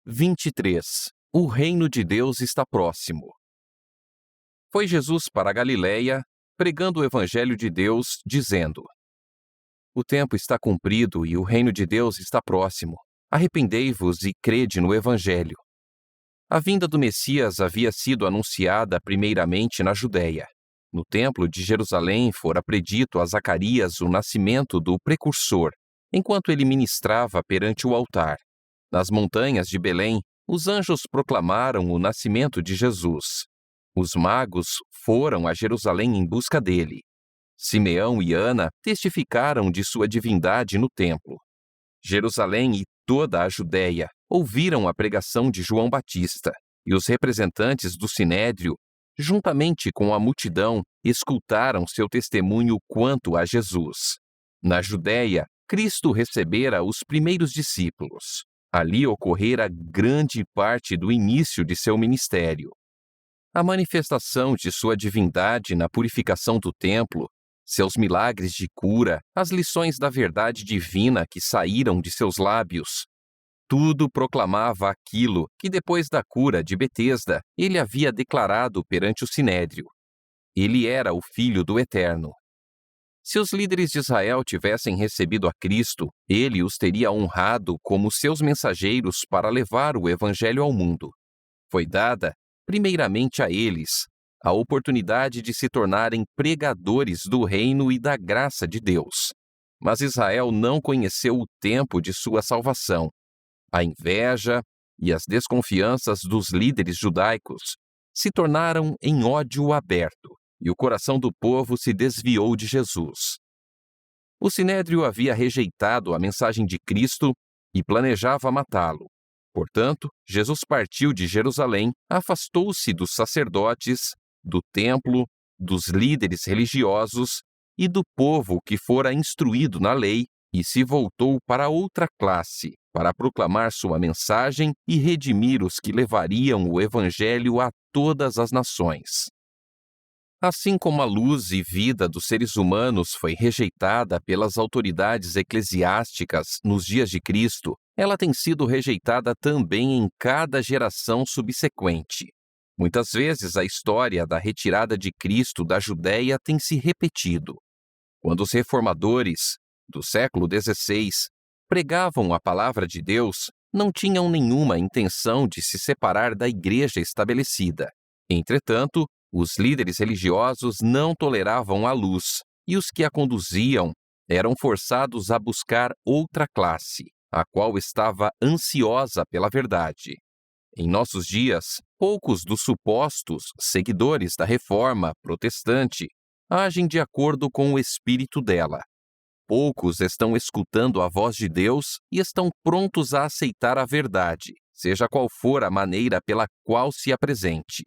23. O reino de Deus está próximo. Foi Jesus para a Galiléia, pregando o evangelho de Deus, dizendo: O tempo está cumprido e o reino de Deus está próximo. Arrependei-vos e crede no evangelho. A vinda do Messias havia sido anunciada primeiramente na Judéia. No templo de Jerusalém fora predito a Zacarias o nascimento do precursor, enquanto ele ministrava perante o altar. Nas montanhas de Belém, os anjos proclamaram o nascimento de Jesus. Os magos foram a Jerusalém em busca dele. Simeão e Ana testificaram de sua divindade no templo. Jerusalém e toda a Judéia ouviram a pregação de João Batista, e os representantes do Sinédrio, juntamente com a multidão, escutaram seu testemunho quanto a Jesus. Na Judéia, Cristo recebera os primeiros discípulos. Ali ocorrera grande parte do início de seu ministério. A manifestação de sua divindade na purificação do templo, seus milagres de cura, as lições da verdade divina que saíram de seus lábios, tudo proclamava aquilo que depois da cura de Betesda ele havia declarado perante o Sinédrio. Ele era o Filho do Eterno. Se os líderes de Israel tivessem recebido a Cristo, ele os teria honrado como seus mensageiros para levar o Evangelho ao mundo. Foi dada, primeiramente a eles, a oportunidade de se tornarem pregadores do reino e da graça de Deus. Mas Israel não conheceu o tempo de sua salvação. A inveja e as desconfianças dos líderes judaicos se tornaram em ódio aberto, e o coração do povo se desviou de Jesus. O Sinédrio havia rejeitado a mensagem de Cristo e planejava matá-lo. Portanto, Jesus partiu de Jerusalém, afastou-se dos sacerdotes, do templo, dos líderes religiosos e do povo que fora instruído na lei e se voltou para outra classe, para proclamar sua mensagem e redimir os que levariam o evangelho a todas as nações. Assim como a luz e vida dos seres humanos foi rejeitada pelas autoridades eclesiásticas nos dias de Cristo, ela tem sido rejeitada também em cada geração subsequente. Muitas vezes a história da retirada de Cristo da Judéia tem se repetido. Quando os reformadores, do século XVI, pregavam a palavra de Deus, não tinham nenhuma intenção de se separar da igreja estabelecida. Entretanto, os líderes religiosos não toleravam a luz, e os que a conduziam eram forçados a buscar outra classe, a qual estava ansiosa pela verdade. Em nossos dias, poucos dos supostos seguidores da reforma protestante agem de acordo com o espírito dela. Poucos estão escutando a voz de Deus e estão prontos a aceitar a verdade, seja qual for a maneira pela qual se apresente.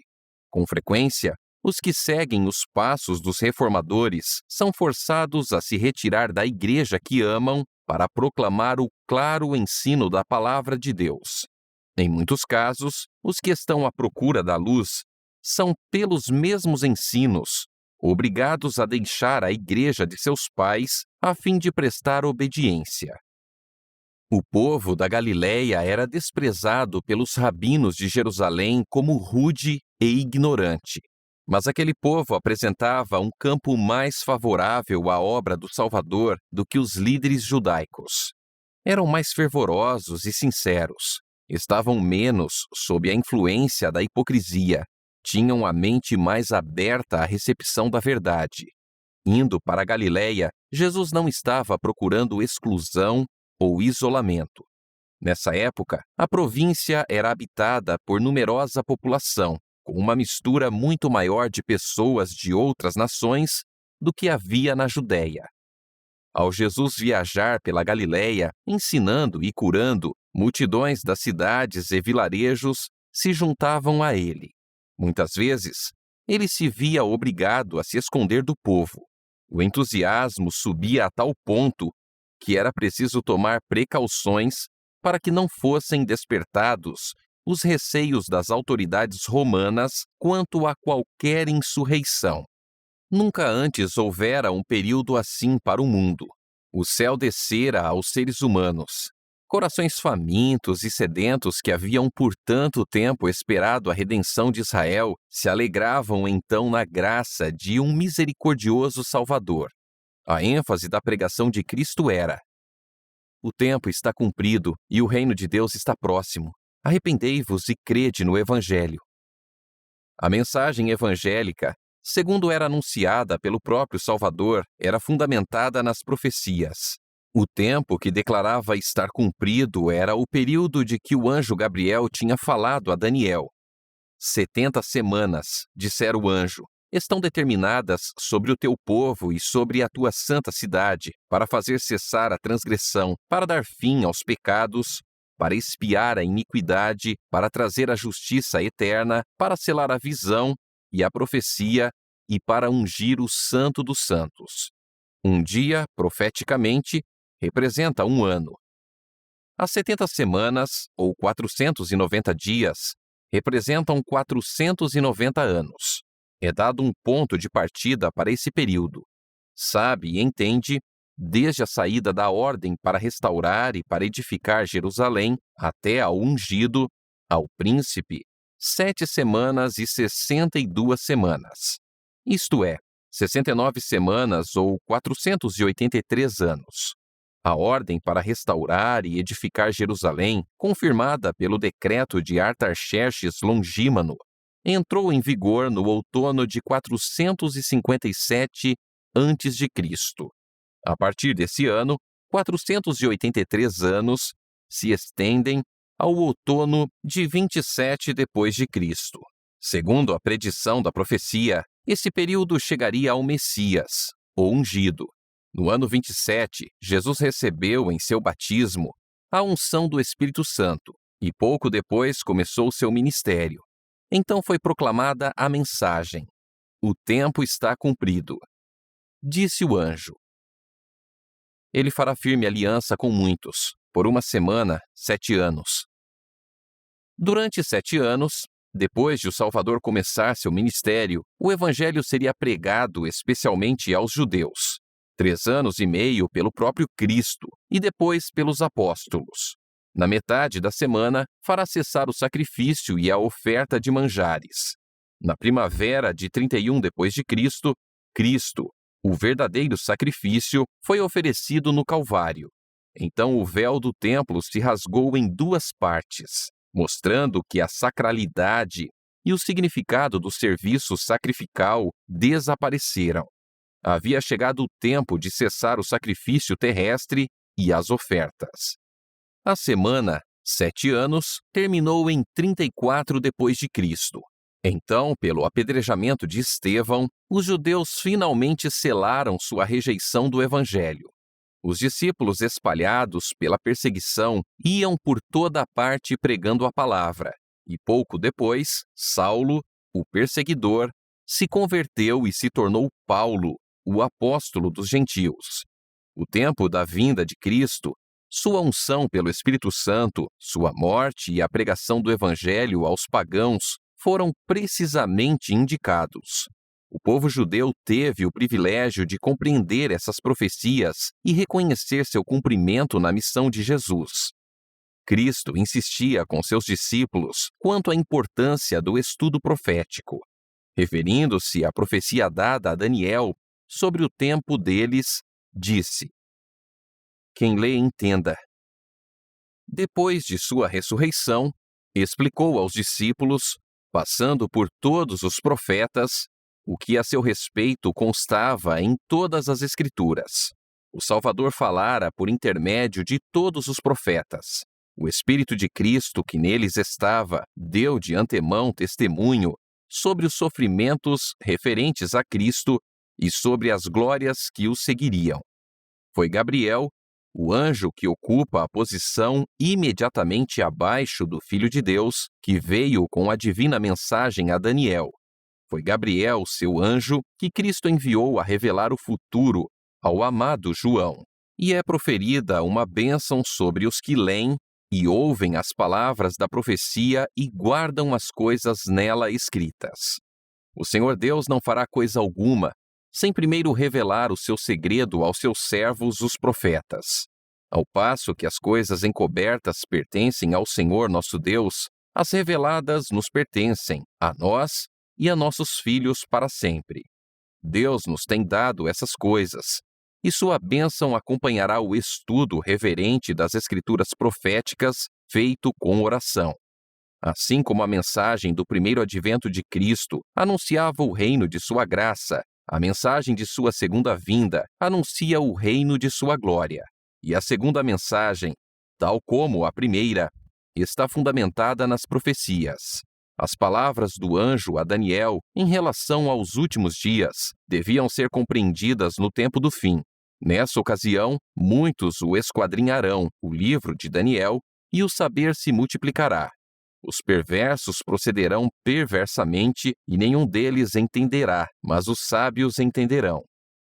Com frequência, os que seguem os passos dos reformadores são forçados a se retirar da igreja que amam para proclamar o claro ensino da palavra de Deus. Em muitos casos, os que estão à procura da luz são, pelos mesmos ensinos, obrigados a deixar a igreja de seus pais a fim de prestar obediência. O povo da Galiléia era desprezado pelos rabinos de Jerusalém como rude e ignorante. Mas aquele povo apresentava um campo mais favorável à obra do Salvador do que os líderes judaicos. Eram mais fervorosos e sinceros, estavam menos sob a influência da hipocrisia, tinham a mente mais aberta à recepção da verdade. Indo para a Galiléia, Jesus não estava procurando exclusão ou isolamento. Nessa época, a província era habitada por numerosa população, com uma mistura muito maior de pessoas de outras nações do que havia na Judéia. Ao Jesus viajar pela Galiléia, ensinando e curando, multidões das cidades e vilarejos se juntavam a ele. Muitas vezes, ele se via obrigado a se esconder do povo. O entusiasmo subia a tal ponto que era preciso tomar precauções para que não fossem despertados os receios das autoridades romanas quanto a qualquer insurreição. Nunca antes houvera um período assim para o mundo. O céu descera aos seres humanos. Corações famintos e sedentos que haviam por tanto tempo esperado a redenção de Israel se alegravam então na graça de um misericordioso Salvador. A ênfase da pregação de Cristo era: o tempo está cumprido e o reino de Deus está próximo. Arrependei-vos e crede no Evangelho. A mensagem evangélica, segundo era anunciada pelo próprio Salvador, era fundamentada nas profecias. O tempo que declarava estar cumprido era o período de que o anjo Gabriel tinha falado a Daniel. 70 semanas, dissera o anjo, estão determinadas sobre o teu povo e sobre a tua santa cidade, para fazer cessar a transgressão, para dar fim aos pecados, para expiar a iniquidade, para trazer a justiça eterna, para selar a visão e a profecia e para ungir o Santo dos Santos. Um dia, profeticamente, representa um ano. As 70 semanas, ou 490 dias, representam 490 anos. É dado um ponto de partida para esse período. Sabe e entende, desde a saída da ordem para restaurar e para edificar Jerusalém, até ao ungido, ao príncipe, 7 semanas e 62 semanas. Isto é, 69 semanas ou 483 anos. A ordem para restaurar e edificar Jerusalém, confirmada pelo decreto de Artaxerxes Longímano, entrou em vigor no outono de 457 a.C. A partir desse ano, 483 anos se estendem ao outono de 27 depois de Cristo. Segundo a predição da profecia, esse período chegaria ao Messias, o ungido. No ano 27, Jesus recebeu em seu batismo a unção do Espírito Santo e pouco depois começou seu ministério. Então foi proclamada a mensagem: o tempo está cumprido. Disse o anjo: ele fará firme aliança com muitos, por 1 semana, 7 anos. Durante 7 anos, depois de o Salvador começar seu ministério, o Evangelho seria pregado especialmente aos judeus. 3 anos e meio pelo próprio Cristo e depois pelos apóstolos. Na metade da semana, fará cessar o sacrifício e a oferta de manjares. Na primavera de 31 depois de Cristo, Cristo, o verdadeiro sacrifício, foi oferecido no Calvário. Então o véu do templo se rasgou em 2 partes, mostrando que a sacralidade e o significado do serviço sacrificial desapareceram. Havia chegado o tempo de cessar o sacrifício terrestre e as ofertas. A semana, 7 anos, terminou em 34 depois de Cristo. Então, pelo apedrejamento de Estevão, os judeus finalmente selaram sua rejeição do Evangelho. Os discípulos espalhados pela perseguição iam por toda a parte pregando a palavra, e pouco depois, Saulo, o perseguidor, se converteu e se tornou Paulo, o apóstolo dos gentios. O tempo da vinda de Cristo, sua unção pelo Espírito Santo, sua morte e a pregação do Evangelho aos pagãos foram precisamente indicados. O povo judeu teve o privilégio de compreender essas profecias e reconhecer seu cumprimento na missão de Jesus. Cristo insistia com seus discípulos quanto à importância do estudo profético. Referindo-se à profecia dada a Daniel sobre o tempo deles, disse: quem lê, entenda. Depois de sua ressurreição, explicou aos discípulos, passando por todos os profetas, o que a seu respeito constava em todas as Escrituras. O Salvador falara por intermédio de todos os profetas. O Espírito de Cristo que neles estava deu de antemão testemunho sobre os sofrimentos referentes a Cristo e sobre as glórias que o seguiriam. Foi Gabriel, o anjo que ocupa a posição imediatamente abaixo do Filho de Deus, que veio com a divina mensagem a Daniel. Foi Gabriel, seu anjo, que Cristo enviou a revelar o futuro ao amado João. E é proferida uma bênção sobre os que leem e ouvem as palavras da profecia e guardam as coisas nela escritas. O Senhor Deus não fará coisa alguma sem primeiro revelar o seu segredo aos seus servos, os profetas. Ao passo que as coisas encobertas pertencem ao Senhor nosso Deus, as reveladas nos pertencem, a nós e a nossos filhos para sempre. Deus nos tem dado essas coisas, e sua bênção acompanhará o estudo reverente das Escrituras proféticas, feito com oração. Assim como a mensagem do primeiro advento de Cristo anunciava o reino de sua graça, a mensagem de sua segunda vinda anuncia o reino de sua glória. E a segunda mensagem, tal como a primeira, está fundamentada nas profecias. As palavras do anjo a Daniel em relação aos últimos dias deviam ser compreendidas no tempo do fim. Nessa ocasião, muitos o esquadrinharão, o livro de Daniel, e o saber se multiplicará. Os perversos procederão perversamente e nenhum deles entenderá, mas os sábios entenderão.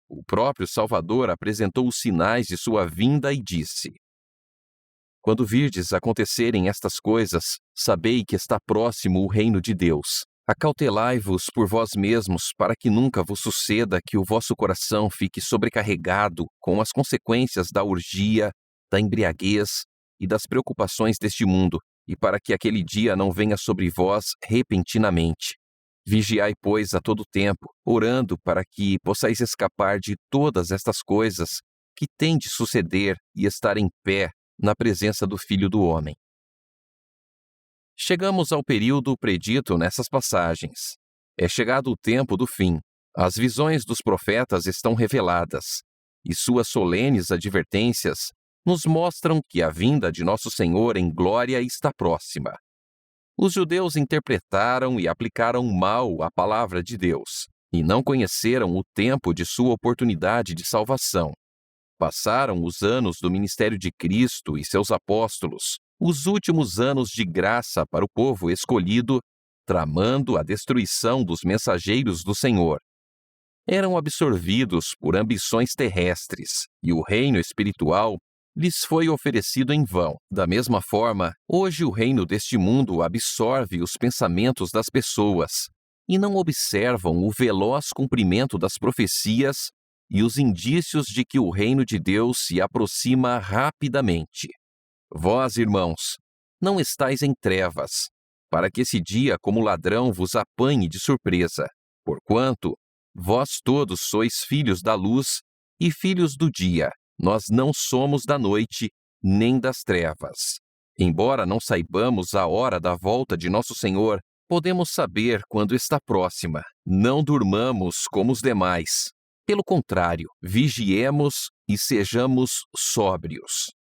O próprio Salvador apresentou os sinais de sua vinda e disse: Quando virdes acontecerem estas coisas, sabei que está próximo o reino de Deus. Acautelai-vos por vós mesmos, para que nunca vos suceda que o vosso coração fique sobrecarregado com as consequências da orgia, da embriaguez e das preocupações deste mundo, e para que aquele dia não venha sobre vós repentinamente. Vigiai, pois, a todo tempo, orando para que possais escapar de todas estas coisas que têm de suceder e estar em pé na presença do Filho do Homem. Chegamos ao período predito nessas passagens. É chegado o tempo do fim. As visões dos profetas estão reveladas, e suas solenes advertências nos mostram que a vinda de nosso Senhor em glória está próxima. Os judeus interpretaram e aplicaram mal a palavra de Deus, e não conheceram o tempo de sua oportunidade de salvação. Passaram os anos do ministério de Cristo e seus apóstolos, os últimos anos de graça para o povo escolhido, tramando a destruição dos mensageiros do Senhor. Eram absorvidos por ambições terrestres, e o reino espiritual lhes foi oferecido em vão. Da mesma forma, hoje o reino deste mundo absorve os pensamentos das pessoas, e não observam o veloz cumprimento das profecias e os indícios de que o reino de Deus se aproxima rapidamente. Vós, irmãos, não estais em trevas, para que esse dia como ladrão vos apanhe de surpresa, porquanto vós todos sois filhos da luz e filhos do dia. Nós não somos da noite, nem das trevas. Embora não saibamos a hora da volta de nosso Senhor, podemos saber quando está próxima. Não durmamos como os demais. Pelo contrário, vigiemos e sejamos sóbrios.